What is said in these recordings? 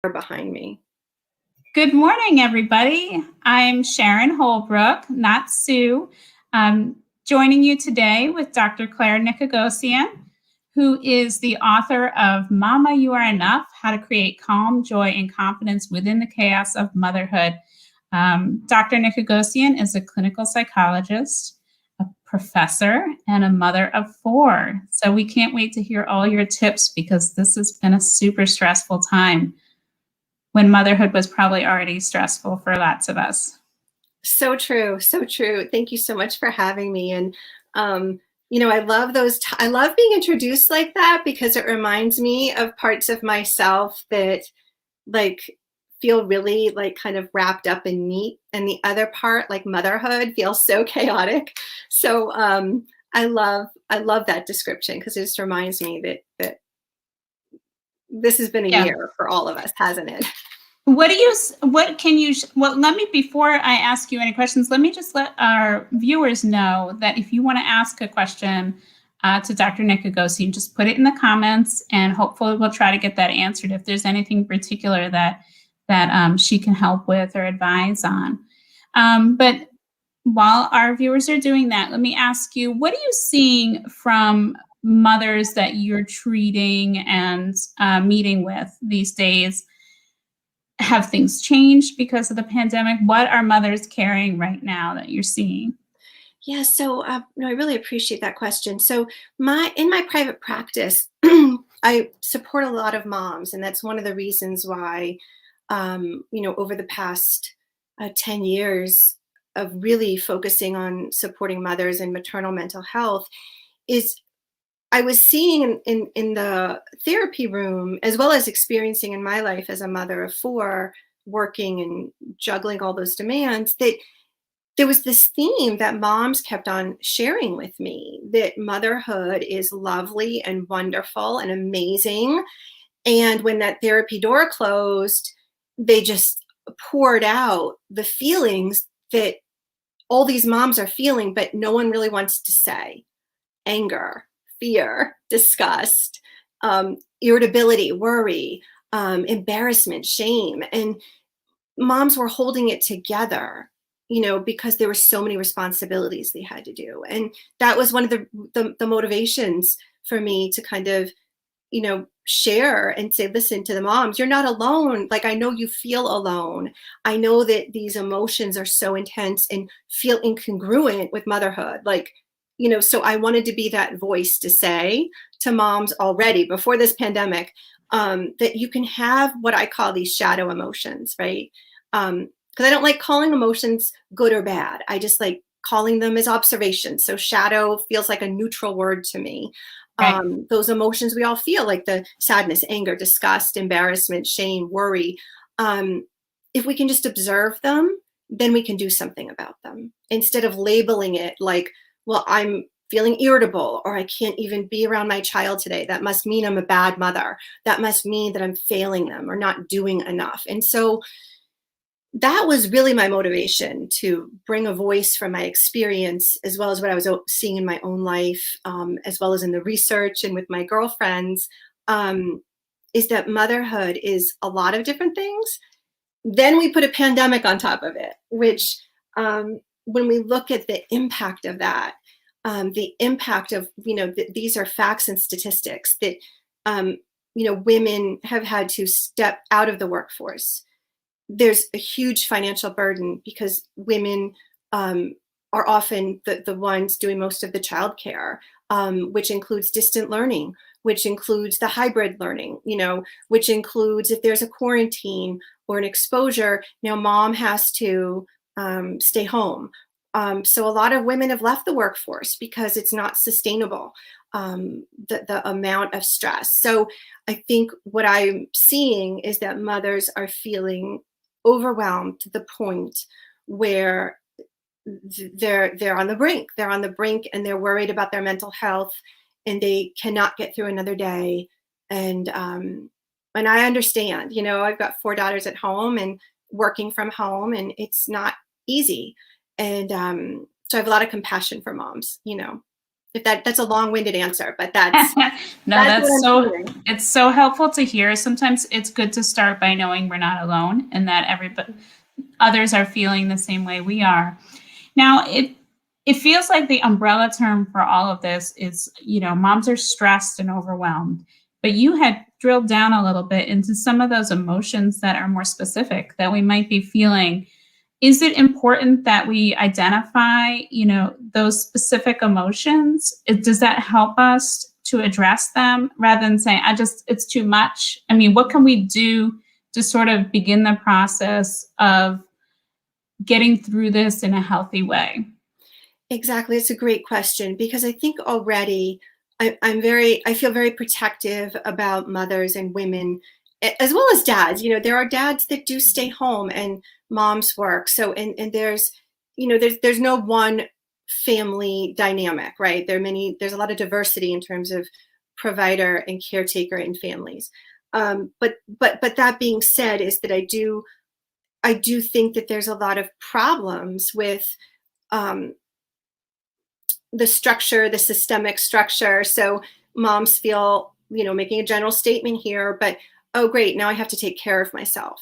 behind me. Good morning, everybody. I'm Sharon Holbrook, not Sue, joining you today with Dr. Claire Nicogossian, who is the author of Mama, You Are Enough, How to Create Calm, Joy, and Confidence Within the Chaos of Motherhood. Dr. Nicogossian is a clinical psychologist, a professor, and a mother of 4. So we can't wait to hear all your tips because this has been a super stressful time when motherhood was probably already stressful for lots of us. So true. So true. Thank you so much for having me. And, I love I love being introduced like that because it reminds me of parts of myself that like feel really like kind of wrapped up and neat. And the other part, like motherhood, feels so chaotic. So I love that description because it just reminds me that this has been a year for all of us, hasn't it? Let me, before I ask you any questions, let me just let our viewers know that if you want to ask a question to Dr. Nicogossian, just put it in the comments and hopefully we'll try to get that answered if there's anything particular that she can help with or advise on. But while our viewers are doing that, let me ask you, what are you seeing from mothers that you're treating and meeting with these days? Have things changed because of the pandemic? What are mothers carrying right now that you're seeing? Yeah, so I really appreciate that question. So in my private practice, I support a lot of moms, and that's one of the reasons why, over the past 10 years of really focusing on supporting mothers and maternal mental health is I was seeing in the therapy room, as well as experiencing in my life as a mother of 4, working and juggling all those demands, that there was this theme that moms kept on sharing with me, that motherhood is lovely and wonderful and amazing. And when that therapy door closed, they just poured out the feelings that all these moms are feeling, but no one really wants to say. Anger, fear, disgust, irritability, worry, embarrassment, shame. And moms were holding it together, because there were so many responsibilities they had to do. And that was one of the motivations for me to kind of, share and say, listen to the moms, you're not alone. Like, I know you feel alone. I know that these emotions are so intense and feel incongruent with motherhood. Like, so I wanted to be that voice to say to moms already before this pandemic, that you can have what I call these shadow emotions, right? Because I don't like calling emotions good or bad. I just like calling them as observations. So shadow feels like a neutral word to me. Right. Those emotions we all feel, like the sadness, anger, disgust, embarrassment, shame, worry. If we can just observe them, then we can do something about them instead of labeling it like, well, I'm feeling irritable, or I can't even be around my child today. That must mean I'm a bad mother. That must mean that I'm failing them or not doing enough. And so that was really my motivation, to bring a voice from my experience, as well as what I was seeing in my own life, as well as in the research and with my girlfriends, is that motherhood is a lot of different things. Then we put a pandemic on top of it, which when we look at the impact of that, the impact of, these are facts and statistics that, women have had to step out of the workforce. There's a huge financial burden because women are often the ones doing most of the childcare, which includes distant learning, which includes the hybrid learning, which includes if there's a quarantine or an exposure, now mom has to stay home. So a lot of women have left the workforce because it's not sustainable, the amount of stress. So I think what I'm seeing is that mothers are feeling overwhelmed to the point where they're on the brink. They're on the brink and they're worried about their mental health, and they cannot get through another day. And I understand, I've got 4 daughters at home and working from home, and it's not easy. And so I have a lot of compassion for moms, If that's a long-winded answer, but No, that's what I'm feeling. it's so helpful to hear. Sometimes it's good to start by knowing we're not alone and that everybody others are feeling the same way we are. Now, it feels like the umbrella term for all of this is, moms are stressed and overwhelmed. But you had drilled down a little bit into some of those emotions that are more specific that we might be feeling. Is it important that we identify, those specific emotions? Does that help us to address them rather than saying, it's too much? I mean, what can we do to sort of begin the process of getting through this in a healthy way? Exactly. It's a great question because I think already I feel very protective about mothers and women as well as dads. There are dads that do stay home and moms work. So, and there's no one family dynamic, right? There's a lot of diversity in terms of provider and caretaker in families. But that being said is that I do think that there's a lot of problems with, um, the structure, the systemic structure. So moms feel, making a general statement here, but oh, great, now I have to take care of myself.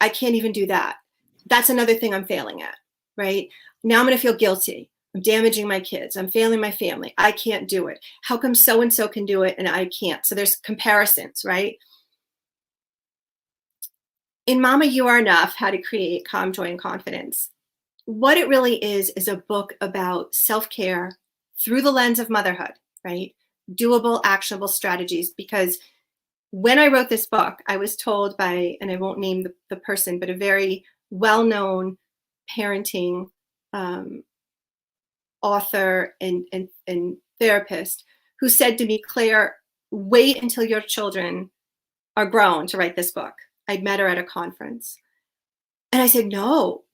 I can't even do that. That's another thing I'm failing at, right? Now I'm going to feel guilty. I'm damaging my kids. I'm failing my family. I can't do it. How come so and so can do it and I can't? So there's comparisons, right? In Mama, You Are Enough: How to Create Calm, Joy, and Confidence, what it really is a book about self-care through the lens of motherhood, right? Doable, actionable strategies. Because when I wrote this book, I was told by, and I won't name the person, but a very well-known parenting author and therapist who said to me, Claire, wait until your children are grown to write this book. I'd met her at a conference. And I said, no,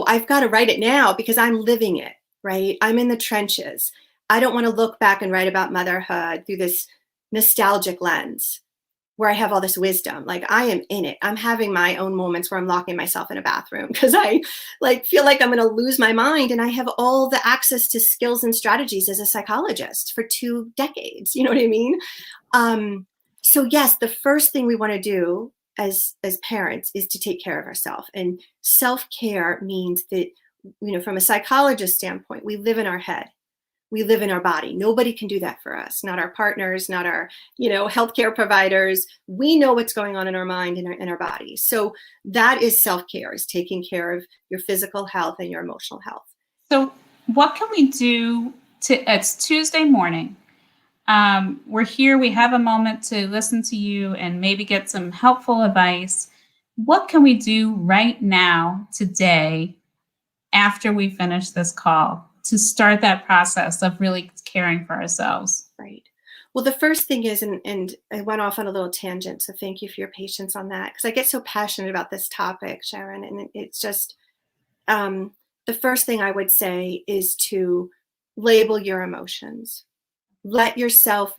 I've got to write it now because I'm living it, right? I'm in the trenches. I don't want to look back and write about motherhood through this nostalgic lens where I have all this wisdom. Like, I am in it. I'm having my own moments where I'm locking myself in a bathroom because I feel like I'm going to lose my mind. And I have all the access to skills and strategies as a psychologist for 2 decades. You know what I mean? So yes, the first thing we want to do as parents is to take care of ourselves. And self-care means that, from a psychologist standpoint, we live in our head. We live in our body. Nobody can do that for us. Not our partners, not our, healthcare providers. We know what's going on in our mind and in our body. So that is self-care, is taking care of your physical health and your emotional health. So what can we do it's Tuesday morning. We're here, we have a moment to listen to you and maybe get some helpful advice. What can we do right now, today, after we finish this call to start that process of really caring for ourselves? Right. Well, the first thing is, and I went off on a little tangent, so thank you for your patience on that, because I get so passionate about this topic, Sharon, and it's just, the first thing I would say is to label your emotions. Let yourself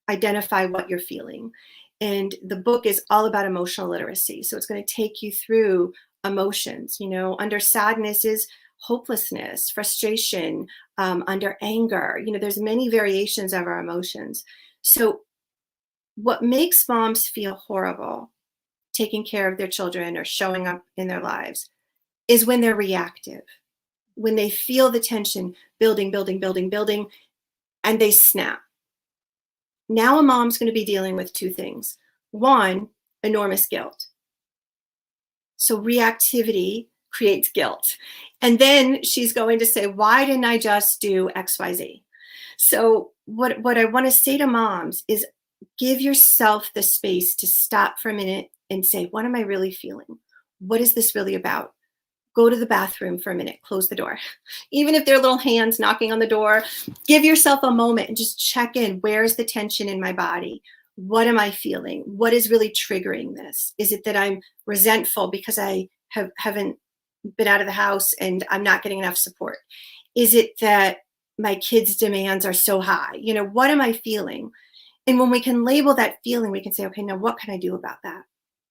identify what you're feeling. And the book is all about emotional literacy. So it's going to take you through emotions. Under sadness is hopelessness, frustration, under anger. There's many variations of our emotions. So what makes moms feel horrible taking care of their children or showing up in their lives is when they're reactive, when they feel the tension building, building, building, building, and they snap. Now a mom's going to be dealing with 2 things. One, enormous guilt. So reactivity creates guilt. And then she's going to say, why didn't I just do XYZ? So what I want to say to moms is, give yourself the space to stop for a minute and say, what am I really feeling? What is this really about? Go to the bathroom for a minute, close the door. Even if they're little hands knocking on the door, give yourself a moment and just check in. Where's the tension in my body? What am I feeling? What is really triggering this? Is it that I'm resentful because I haven't been out of the house and I'm not getting enough support? Is it that my kids' demands are so high? What am I feeling? And when we can label that feeling, we can say, okay, now what can I do about that?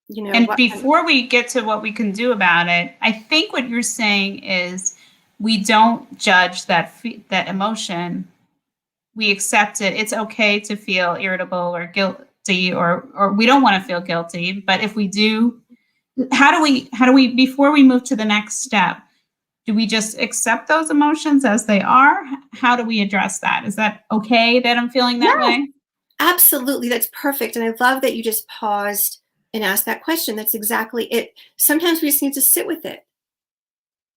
And before we get to what we can do about it, I think what you're saying is we don't judge that emotion. we accept it. It's okay to feel irritable or guilty, or we don't want to feel guilty. But if we do, how do we before we move to the next step, do we just accept those emotions as they are? How do we address that? Is that okay that I'm feeling that Yeah, way? absolutely. That's perfect. And I love that you just paused and asked that question. That's exactly it. Sometimes we just need to sit with it.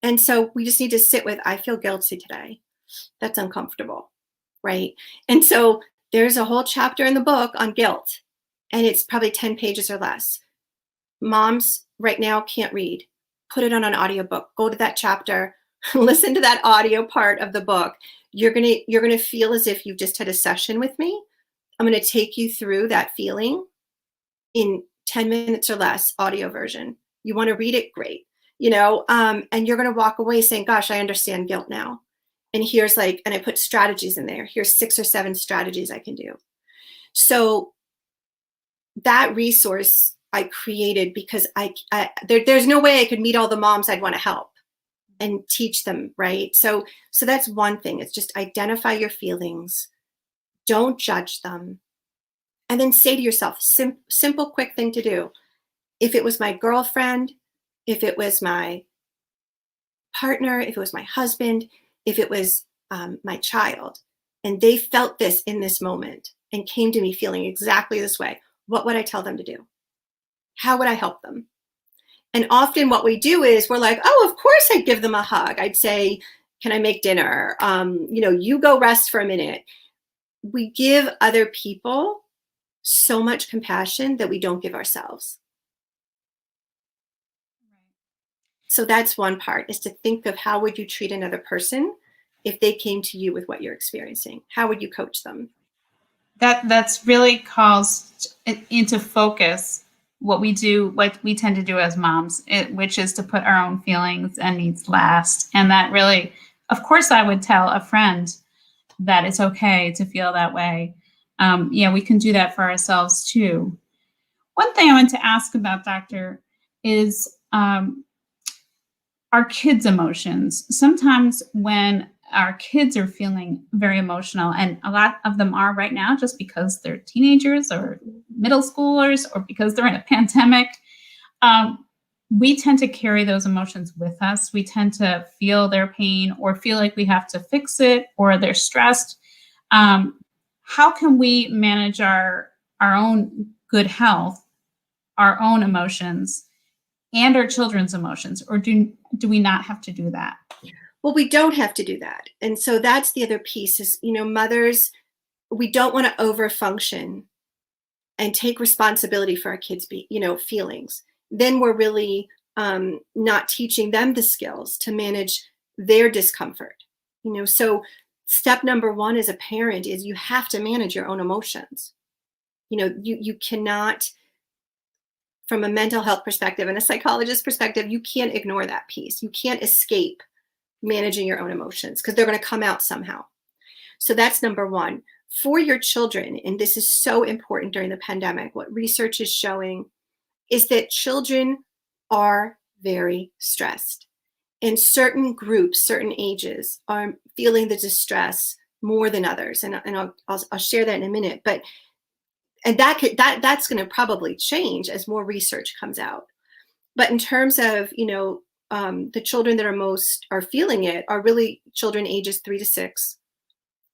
And so we just need to sit with, I feel guilty today. That's uncomfortable. Right. And so there's a whole chapter in the book on guilt, and it's probably 10 pages or less. Moms right now can't read. Put it on an audiobook. Go to that chapter, listen to that audio part of the book. You're gonna feel as if you've just had a session with me. I'm gonna take you through that feeling in 10 minutes or less, audio version. You want to read it, great. And you're going to walk away saying, gosh, I understand guilt now. And and I put strategies in there. Here's 6 or 7 strategies I can do. So that resource I created because there's no way I could meet all the moms I'd want to help and teach them, right? So that's one thing. It's just identify your feelings, don't judge them, and then say to yourself, simple, quick thing to do. If it was my girlfriend, if it was my partner, if it was my husband, if it was my child, and they felt this in this moment and came to me feeling exactly this way, what would I tell them to do? How would I help them? And often what we do is we're like, oh, of course I'd give them a hug. I'd say, can I make dinner? You go rest for a minute. We give other people so much compassion that we don't give ourselves. So that's one part, is to think of how would you treat another person if they came to you with what you're experiencing? How would you coach them? That's really calls into focus what we tend to do as moms, which is to put our own feelings and needs last. And that really, of course, I would tell a friend that it's okay to feel that way. Yeah, we can do that for ourselves too. One thing I want to ask about, Doctor, is our kids' emotions. Sometimes when our kids are feeling very emotional, and a lot of them are right now just because they're teenagers or middle schoolers or because they're in a pandemic, we tend to carry those emotions with us. We tend to feel their pain or feel like we have to fix it, or they're stressed. How can we manage our own good health, our own emotions, and our children's emotions, or do we not have to do that? Well, we don't have to do that. And so that's the other piece is, mothers, we don't want to overfunction and take responsibility for our kids' feelings. Then we're really not teaching them the skills to manage their discomfort. So step number 1 as a parent is you have to manage your own emotions. You cannot, from a mental health perspective and a psychologist perspective, you can't ignore that piece. You can't escape managing your own emotions because they're going to come out somehow. So that's number 1. For your children, and this is so important during the pandemic, what research is showing is that children are very stressed. And certain groups, certain ages are feeling the distress more than others. And I'll share that in a minute. And that's going to probably change as more research comes out. But in terms of, the children that are feeling it are really children ages 3 to 6.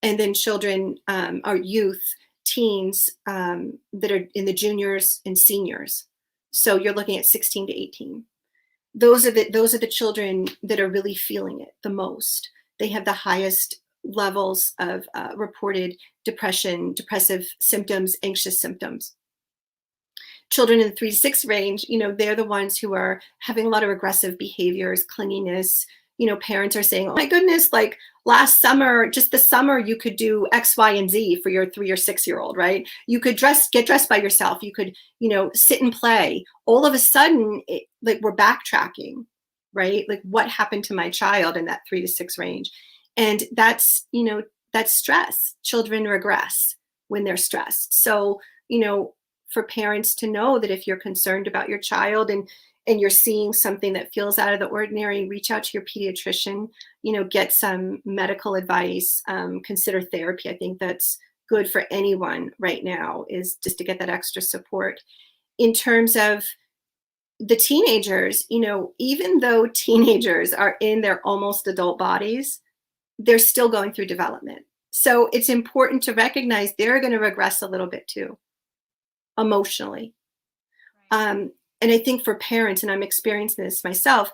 And then children are youth, teens that are in the juniors and seniors. So you're looking at 16 to 18. Those are the children that are really feeling it the most. They have the highest levels of reported depression, depressive symptoms, anxious symptoms. Children in the 3 to 6 range, they're the ones who are having a lot of aggressive behaviors, clinginess. Parents are saying, oh my goodness, like last summer, just the summer, you could do X, Y, and Z for your 3 or 6-year-old, right? You could get dressed by yourself. You could, sit and play. All of a sudden, we're backtracking, right? Like what happened to my child in that 3 to 6 range? And that's stress. Children regress when they're stressed. So, for parents to know that if you're concerned about your child, and and you're seeing something that feels out of the ordinary, reach out to your pediatrician, get some medical advice, consider therapy. I think that's good for anyone right now, is just to get that extra support. In terms of the teenagers, even though teenagers are in their almost adult bodies, they're still going through development. So it's important to recognize they're going to regress a little bit too, emotionally. And I think for parents, and I'm experiencing this myself,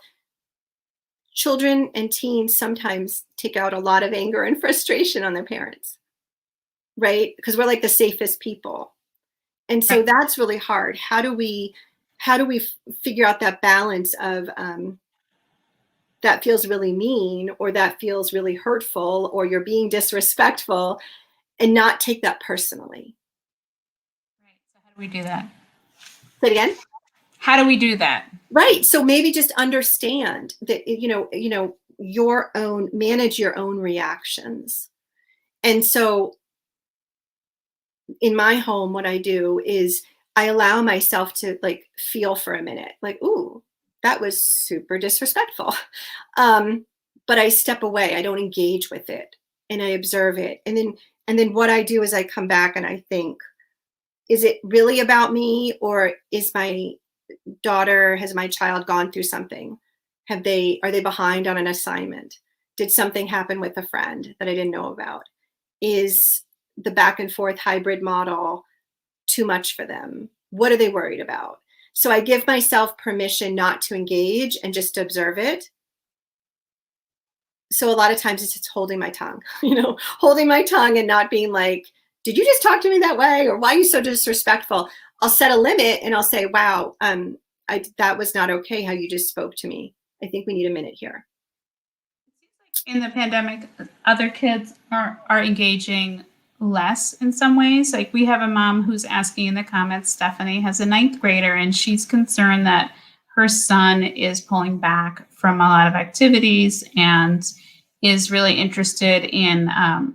children and teens sometimes take out a lot of anger and frustration on their parents, right? Because we're like the safest people. And so that's really hard. How do we figure out that balance of that feels really mean, or that feels really hurtful, or you're being disrespectful, and not take that personally? Right. So how do we do that? Say it again. How do we do that? Right. So maybe just understand that, manage your own reactions. And so in my home, what I do is I allow myself to like feel for a minute, like, ooh, that was super disrespectful. But I step away, I don't engage with it, and I observe it. And then what I do is I come back and I think, is it really about me, or has my child gone through something? Are they behind on an assignment? Did something happen with a friend that I didn't know about? Is the back and forth hybrid model too much for them? What are they worried about? So I give myself permission not to engage and just to observe it. So a lot of times it's just holding my tongue, holding my tongue and not being like, did you just talk to me that way? Or why are you so disrespectful? I'll set a limit and I'll say, wow, that was not okay how you just spoke to me. I think we need a minute here. In the pandemic, other kids are engaging less in some ways. Like, we have a mom who's asking in the comments, Stephanie has a 9th grader, and she's concerned that her son is pulling back from a lot of activities and is really interested in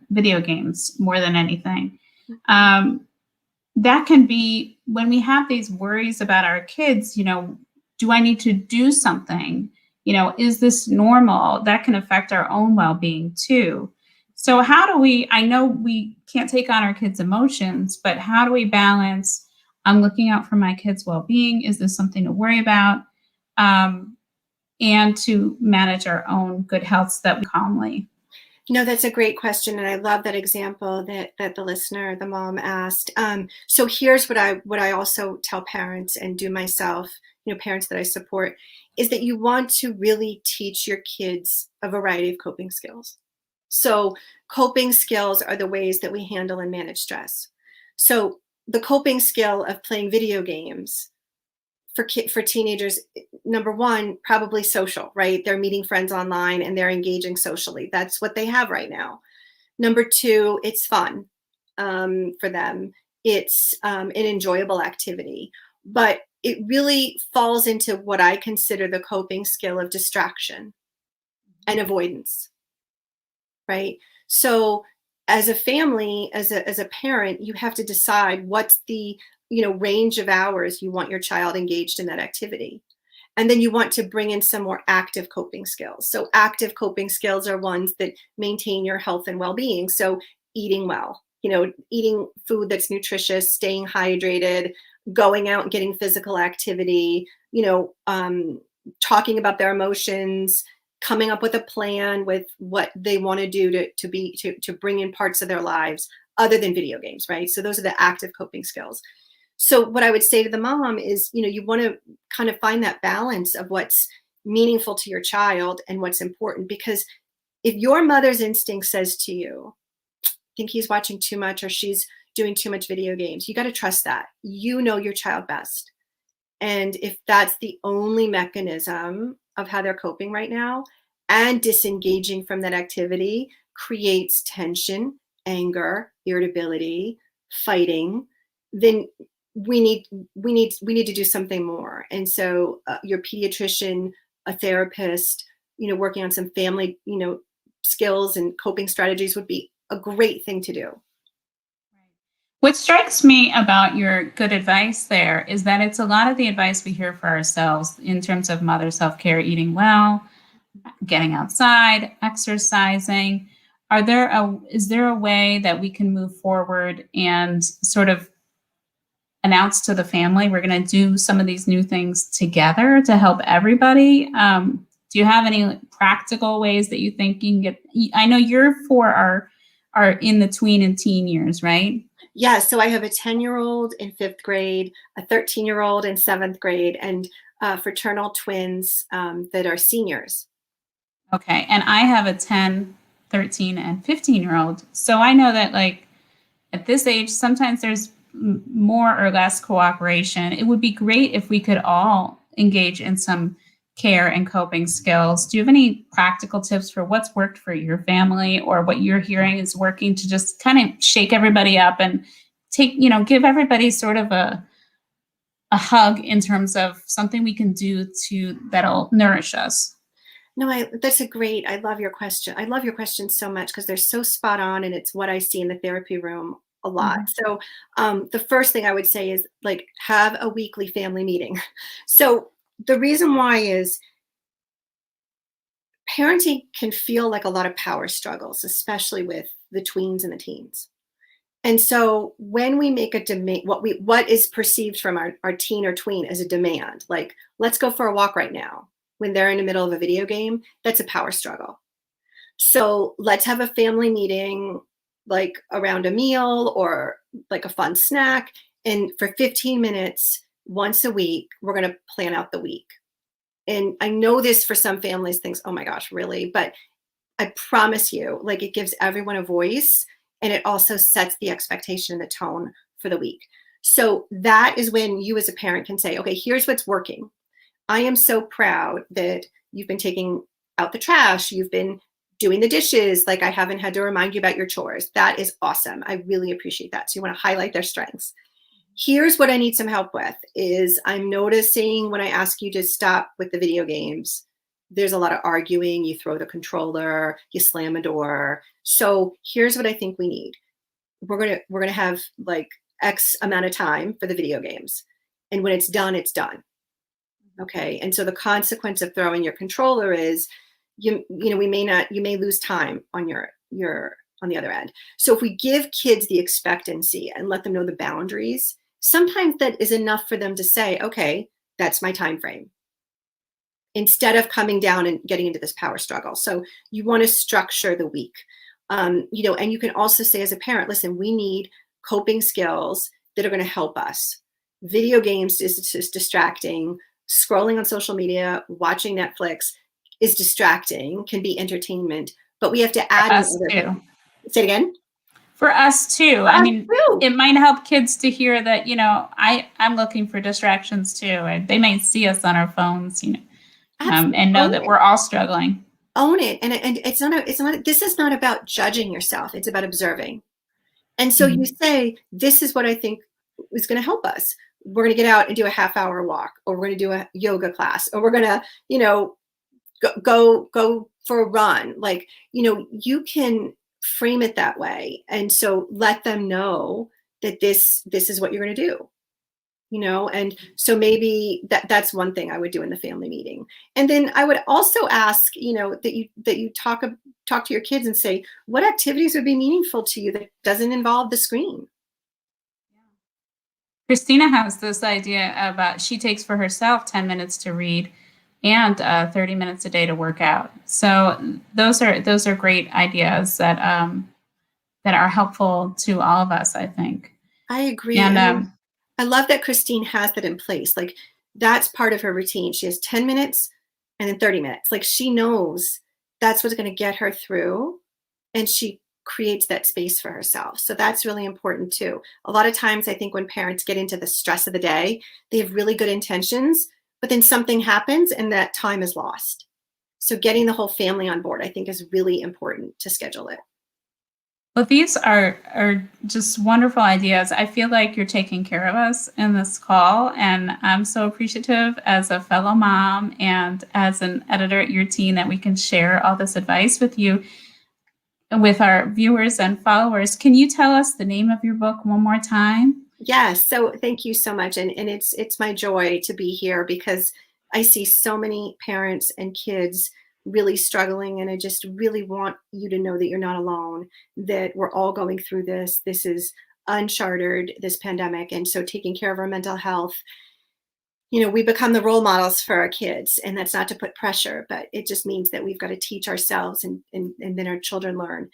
video games more than anything. That can be, when we have these worries about our kids, do I need to do something? Is this normal? That can affect our own well-being too. So how do we, I know we can't take on our kids' emotions, but how do we balance, I'm looking out for my kids' well-being, is this something to worry about? And to manage our own good health so that we calmly. No, that's a great question, and I love that example that the listener, the mom, asked. So here's what I also tell parents and do myself, parents that I support, is that you want to really teach your kids a variety of coping skills. So coping skills are the ways that we handle and manage stress. So the coping skill of playing video games for teenagers, number one, probably social, right? They're meeting friends online and they're engaging socially. That's what they have right now. Number two, it's fun for them. It's an enjoyable activity, but it really falls into what I consider the coping skill of distraction and avoidance, right? So as a family, as a parent, you have to decide what's the range of hours you want your child engaged in that activity. And then you want to bring in some more active coping skills. So active coping skills are ones that maintain your health and well-being. So eating well, eating food that's nutritious, staying hydrated, going out and getting physical activity, talking about their emotions, coming up with a plan with what they want to do to bring in parts of their lives other than video games, right? So those are the active coping skills. So what I would say to the mom is, you want to kind of find that balance of what's meaningful to your child and what's important. Because if your mother's instinct says to you, I think he's watching too much or she's doing too much video games, you got to trust that. You know your child best. And if that's the only mechanism of how they're coping right now, and disengaging from that activity creates tension, anger, irritability, fighting, then we need to do something more. And so your pediatrician, a therapist, working on some family, skills and coping strategies would be a great thing to do. Right. What strikes me about your good advice there is that it's a lot of the advice we hear for ourselves in terms of mother self-care, eating well, getting outside, exercising. Is there a way that we can move forward and sort of announce to the family we're going to do some of these new things together to help everybody? Do you have any practical ways that you think you can get? I know your four are in the tween and teen years, right? Yeah, so I have a 10-year-old in fifth grade, a 13-year-old in seventh grade, and fraternal twins that are seniors. Okay. And I have a 10, 13, and 15-year-old. So I know that, like, at this age, sometimes there's more or less cooperation. It would be great if we could all engage in some care and coping skills. Do you have any practical tips for what's worked for your family or what you're hearing is working to just kind of shake everybody up and give everybody sort of a hug in terms of something we can do that'll nourish us? No, I love your question. I love your question so much because they're so spot on and it's what I see in the therapy room a lot. Mhm. So, the first thing I would say is like have a weekly family meeting. So, the reason why is parenting can feel like a lot of power struggles, especially with the tweens and the teens. And so when we make a demand, what is perceived from our teen or tween as a demand, like let's go for a walk right now, when they're in the middle of a video game, that's a power struggle. So let's have a family meeting, like around a meal or like a fun snack. And for 15 minutes once a week, we're going to plan out the week. And I know this for some families thinks, oh my gosh, really? But I promise you, like it gives everyone a voice and it also sets the expectation and the tone for the week. So that is when you as a parent can say, okay, here's what's working. I am so proud that you've been taking out the trash, you've been doing the dishes, like I haven't had to remind you about your chores. That is awesome. I really appreciate that. So you want to highlight their strengths. Here's what I need some help with is I'm noticing when I ask you to stop with the video games, there's a lot of arguing, you throw the controller, you slam a door. So here's what I think we need. We're going to have like X amount of time for the video games. And when it's done, it's done. Okay? And so the consequence of throwing your controller is you may lose time on your on the other end. So if we give kids the expectancy and let them know the boundaries, sometimes that is enough for them to say, okay, that's my time frame, instead of coming down and getting into this power struggle. So you want to structure the week. And you can also say as a parent, listen, we need coping skills that are going to help us. Video games is just distracting. Scrolling on social media, watching Netflix is distracting, can be entertainment, but we have to add in Us other things. too. Say it again. For us too. For I us mean, too. it might help kids to hear that, I'm looking for distractions too. And they may see us on our phones, Absolutely. and know Own that it. we're all struggling. Own it. And this is not about judging yourself. It's about observing. And so you Mhm. say, this is what I think is going to help us. We're going to get out and do a half-hour walk, or we're going to do a yoga class, or we're going to, go for a run. Like, you can frame it that way. And so let them know that this is what you're going to do. And so maybe that's one thing I would do in the family meeting. And then I would also ask, that you talk to your kids and say, what activities would be meaningful to you that doesn't involve the screen? Christina has this idea about she takes for herself 10 minutes to read and 30 minutes a day to work out. So those are great ideas that are helpful to all of us, I think. I agree. And And I love that Christine has that in place. Like that's part of her routine. She has 10 minutes and then 30 minutes. Like she knows that's what's going to get her through. And she creates that space for herself. So that's really important too. A lot of times I think when parents get into the stress of the day, they have really good intentions, but then something happens and that time is lost. So getting the whole family on board, I think is really important to schedule it. well, these are just wonderful ideas. I feel like you're taking care of us in this call, and I'm so appreciative as a fellow mom and as an editor at your team that we can share all this advice with you. with our viewers and followers. Can you tell us the name of your book one more time? Yes. So thank you so much. And it's my joy to be here because I see so many parents and kids really struggling. And I just really want you to know that you're not alone, that we're all going through this. This is uncharted, this pandemic. And so taking care of our mental health, we become the role models for our kids, and that's not to put pressure, but it just means that we've got to teach ourselves, and then our children learn.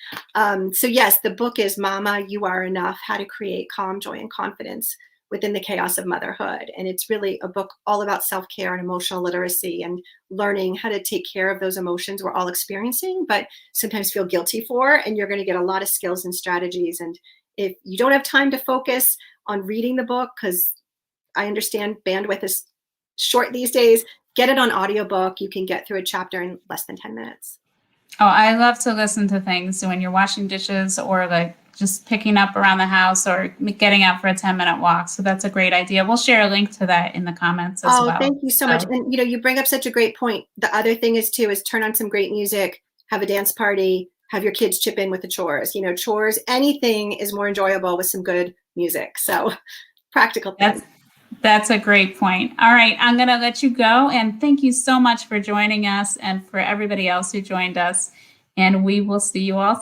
So yes, the book is Mama, You Are Enough: How to Create Calm, Joy, and Confidence Within the Chaos of Motherhood. And it's really a book all about self-care and emotional literacy and learning how to take care of those emotions we're all experiencing, but sometimes feel guilty for. And you're going to get a lot of skills and strategies. And if you don't have time to focus on reading the book, because I understand bandwidth is short these days, get it on audiobook. You can get through a chapter in less than 10 minutes. Oh, I love to listen to things when you're washing dishes or like just picking up around the house or getting out for a 10-minute walk. So that's a great idea. We'll share a link to that in the comments as Oh, well. thank you so much. And you bring up such a great point. The other thing is too, is turn on some great music, have a dance party, have your kids chip in with the chores. Chores, anything is more enjoyable with some good music. So practical things. That's a great point. All right, I'm going to let you go. And thank you so much for joining us and for everybody else who joined us. And we will see you all